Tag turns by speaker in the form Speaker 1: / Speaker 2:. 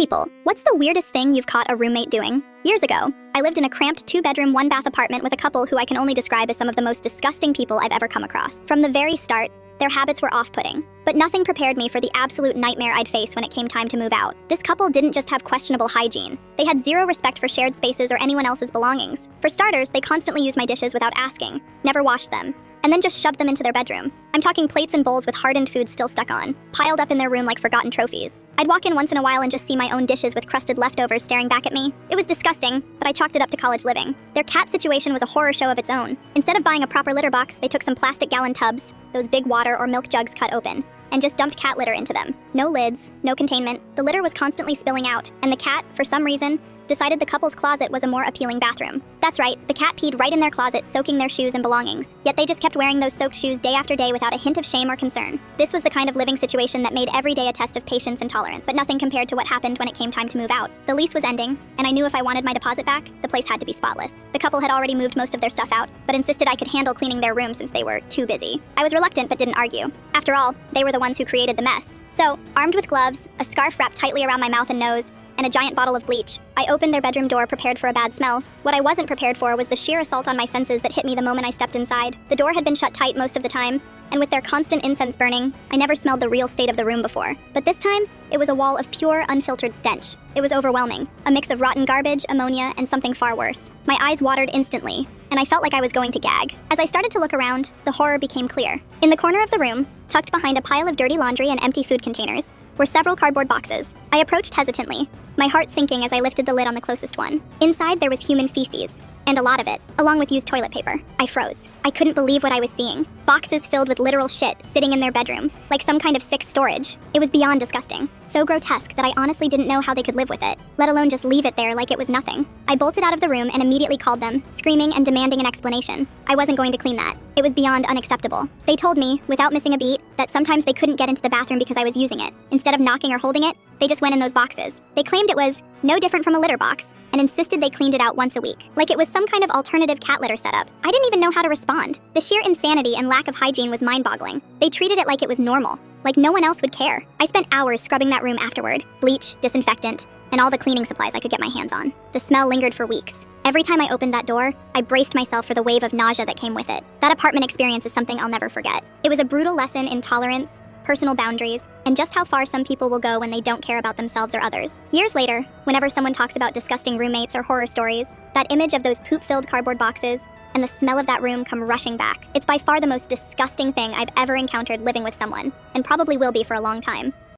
Speaker 1: People, what's the weirdest thing you've caught a roommate doing? Years ago, I lived in a cramped 2-bedroom, 1-bath apartment with a couple who I can only describe as some of the most disgusting people I've ever come across. From the very start, their habits were off-putting. But nothing prepared me for the absolute nightmare I'd face when it came time to move out. This couple didn't just have questionable hygiene. They had zero respect for shared spaces or anyone else's belongings. For starters, they constantly used my dishes without asking, never washed them, and then just shoved them into their bedroom. I'm talking plates and bowls with hardened food still stuck on, piled up in their room like forgotten trophies. I'd walk in once in a while and just see my own dishes with crusted leftovers staring back at me. It was disgusting, but I chalked it up to college living. Their cat situation was a horror show of its own. Instead of buying a proper litter box, they took some plastic gallon tubs, those big water or milk jugs cut open, and just dumped cat litter into them. No lids, no containment. The litter was constantly spilling out, and the cat, for some reason, decided the couple's closet was a more appealing bathroom. That's right, the cat peed right in their closet, soaking their shoes and belongings. Yet they just kept wearing those soaked shoes day after day without a hint of shame or concern. This was the kind of living situation that made every day a test of patience and tolerance, but nothing compared to what happened when it came time to move out. The lease was ending, and I knew if I wanted my deposit back, the place had to be spotless. The couple had already moved most of their stuff out, but insisted I could handle cleaning their room since they were too busy. I was reluctant but didn't argue. After all, they were the ones who created the mess. So, armed with gloves, a scarf wrapped tightly around my mouth and nose, and a giant bottle of bleach, I opened their bedroom door prepared for a bad smell. What I wasn't prepared for was the sheer assault on my senses that hit me the moment I stepped inside. The door had been shut tight most of the time, and with their constant incense burning, I never smelled the real state of the room before. But this time, it was a wall of pure, unfiltered stench. It was overwhelming, a mix of rotten garbage, ammonia, and something far worse. My eyes watered instantly, and I felt like I was going to gag. As I started to look around, the horror became clear. In the corner of the room, tucked behind a pile of dirty laundry and empty food containers, were several cardboard boxes. I approached hesitantly, my heart sinking as I lifted the lid on the closest one. Inside there was human feces, and a lot of it, along with used toilet paper. I froze. I couldn't believe what I was seeing. Boxes filled with literal shit sitting in their bedroom, like some kind of sick storage. It was beyond disgusting. So grotesque that I honestly didn't know how they could live with it, let alone just leave it there like it was nothing. I bolted out of the room and immediately called them, screaming and demanding an explanation. I wasn't going to clean that. It was beyond unacceptable. They told me, without missing a beat, that sometimes they couldn't get into the bathroom because I was using it. Instead of knocking or holding it, they just went in those boxes. They claimed it was no different from a litter box, and insisted they cleaned it out once a week, like it was some kind of alternative cat litter setup. I didn't even know how to respond. The sheer insanity and lack of hygiene was mind-boggling. They treated it like it was normal, like no one else would care. I spent hours scrubbing that room afterward, bleach, disinfectant, and all the cleaning supplies I could get my hands on. The smell lingered for weeks. Every time I opened that door, I braced myself for the wave of nausea that came with it. That apartment experience is something I'll never forget. It was a brutal lesson in tolerance, personal boundaries, and just how far some people will go when they don't care about themselves or others. Years later, whenever someone talks about disgusting roommates or horror stories, that image of those poop-filled cardboard boxes and the smell of that room come rushing back. It's by far the most disgusting thing I've ever encountered living with someone, and probably will be for a long time.